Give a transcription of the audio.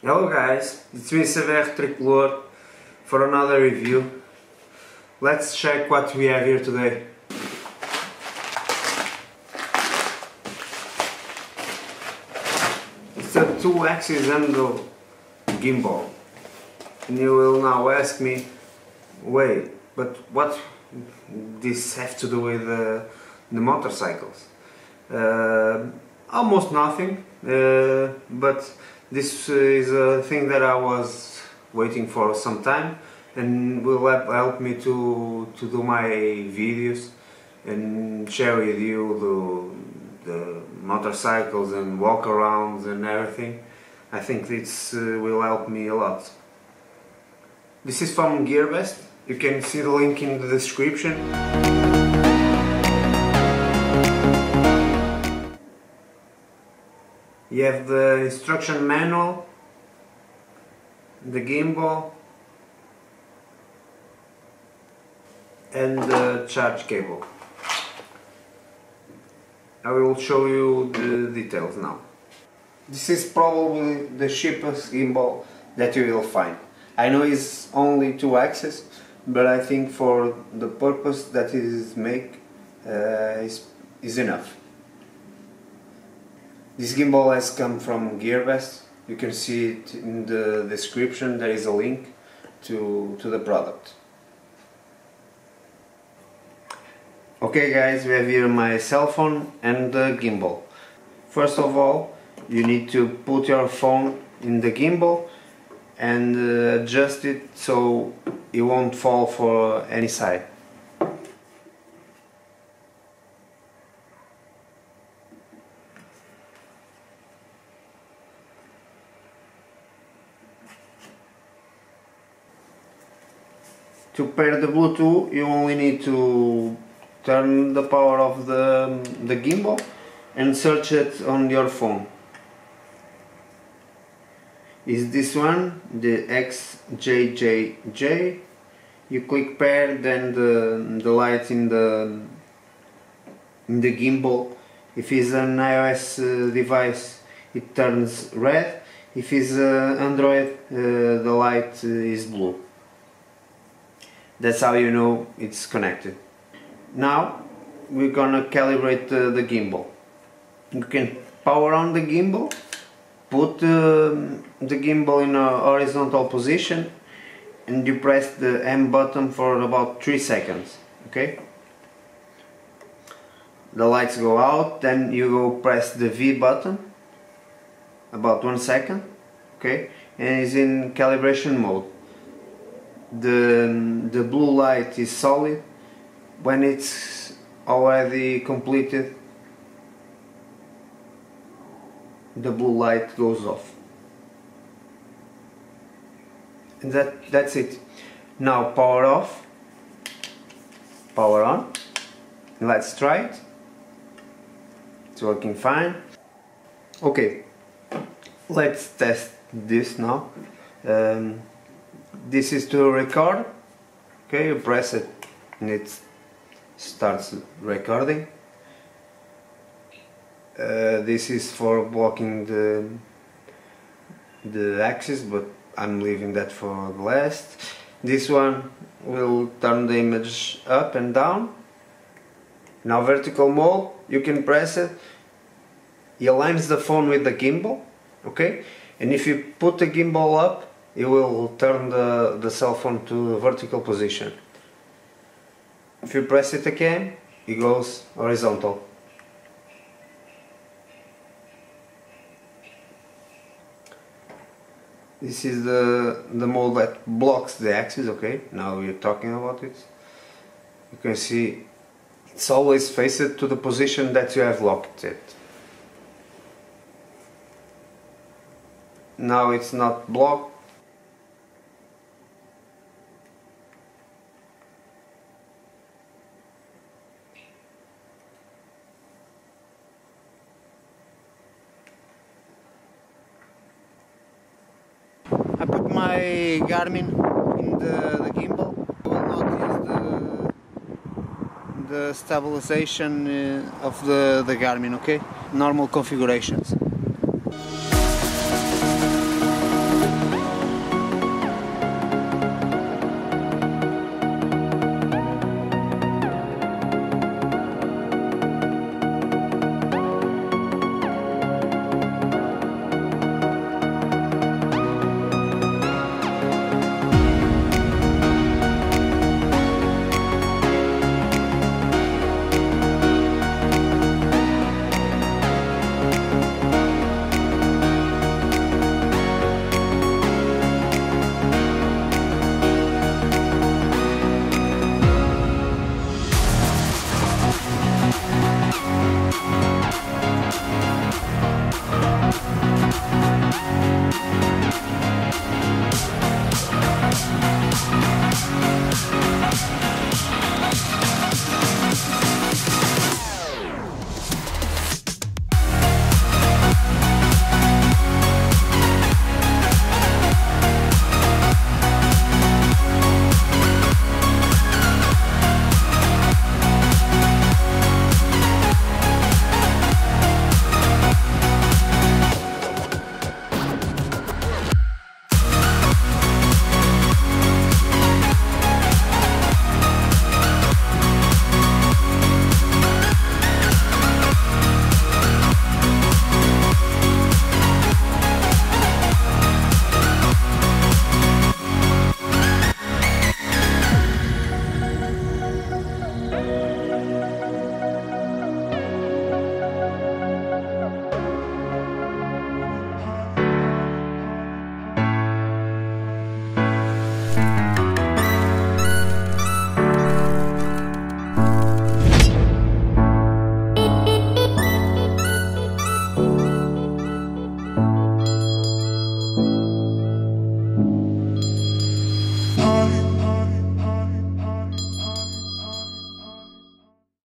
Hello guys, it's me CBRTricolor for another review. Let's check what we have here today. It's a 2-axis angle gimbal. And you will now ask me, wait, but what this have to do with the motorcycles? Almost nothing, but this is a thing that I was waiting for some time and will help me to do my videos and share with you the motorcycles and walk-arounds and everything. I think this will help me a lot. This is from Gearbest. You can see the link in the description. You have the instruction manual, the gimbal, and the charge cable. I will show you the details now. This is probably the cheapest gimbal that you will find. I know it's only 2-axis, but I think for the purpose that it is make is enough. This gimbal has come from Gearbest. You can see it in the description. There is a link to the product. Okay guys, we have here my cell phone and the gimbal. First of all, you need to put your phone in the gimbal and adjust it so it won't fall for any side. To pair the Bluetooth, you only need to turn the power of the gimbal and search it on your phone. Is this one, the XJJJ? You click pair, then the light in the gimbal. If it's an iOS device, it turns red. If it's Android, the light is blue. That's how you know it's connected. Now we're gonna calibrate the gimbal. You can power on the gimbal, put the gimbal in a horizontal position, and you press the M button for about 3 seconds. Okay? The lights go out, then you go press the V button about 1 second. Okay? And it's in calibration mode. The blue light is solid. When it's already completed, the blue light goes off. And that's it. Now power off, power on. Let's try it. It's working fine. Okay, let's test this now. This is to record. Okay, you press it and it starts recording. This is for blocking the axis, but I'm leaving that for the last. This one will turn the image up and down. Now vertical mode, you can press it. It aligns the phone with the gimbal. Okay, and if you put the gimbal up, it will turn the cell phone to a vertical position. If you press it again, it goes horizontal. This is the mode that blocks the axis. Okay, now we're talking about it. You can see it's always faced to the position that you have locked it. Now it's not blocked. I put my Garmin in the gimbal. I will not use the stabilization of the Garmin, okay? Normal configurations.